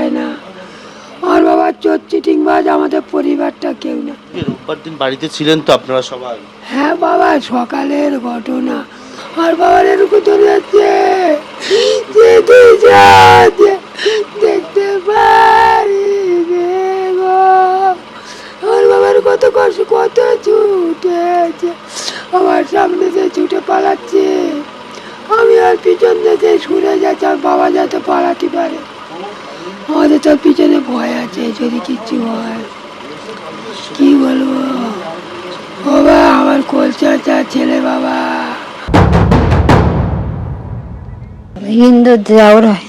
যায় না। আমার বাবা চোর চিটিংবাজ, আমাদের পরিবারটা কেউ না। রোববার দিন বাড়িতে ছিলেন তো আপনারা সবাই? হ্যাঁ বাবা, সকালের ঘটনা। আর বাবার এরকম ধরে যাচ্ছে, দেখতে পারি গো। আমার বাবার কত কষ্ট, কত ছুটেছে, আমার সামনে যে ছুটে পালাচ্ছে, আমি আর পিছন দিয়ে সরে যাচ্ছি, আর বাবা যাতে পালাতে পারে। আমাদের তো পিছনে ভয় আছে, যদি কিচ্ছু হয় কি বলবো। বাবা আমার কলচারটা ছেলে বাবা। হিন্দু দেওয়ার হয়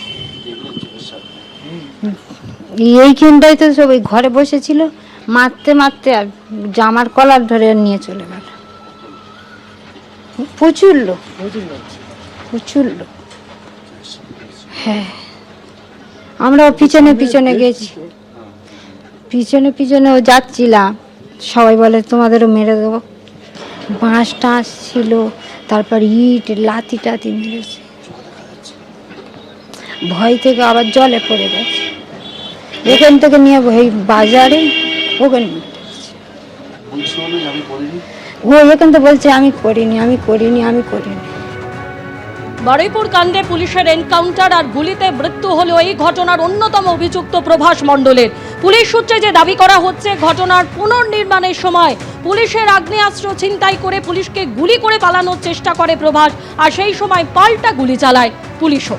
এইখানটাই তো সব ওই ঘরে বসেছিল, মারতে মারতে আর জামার কলার ধরে নিয়ে চলে গেল। প্রচুর লোক, প্রচুর লোক। হ্যাঁ, আমরাও পিছনে পিছনে গেছি, পিছনে পিছনে ও যাচ্ছিলাম। সবাই বলে তোমাদেরও মেরে দেবো। বাঁশ টাঁশ ছিল, তারপর ইট লাথি টাথি মেরেছে। ভয় থেকে আবার জলে পড়ে গেছে। এখান থেকে নিয়ে এই বাজারে ওখানে ও এখান থেকে বলছে আমি করিনি, আমি করিনি, আমি করিনি। বারুইপুর কাণ্ডে পুলিশের এনকাউন্টার আর গুলিতে মৃত্যু হলো এই ঘটনার অন্যতম অভিযুক্ত প্রভাস মণ্ডলের। পুলিশ সূত্রে যে দাবি করা হচ্ছে, ঘটনার পুনর্নির্মাণের সময় পুলিশের আগ্নেয়াস্ত্র ছিনতাই করে পুলিশকে গুলি করে পালানোর চেষ্টা করে প্রভাস, আর সেই সময় পাল্টা গুলি চালায় পুলিশও।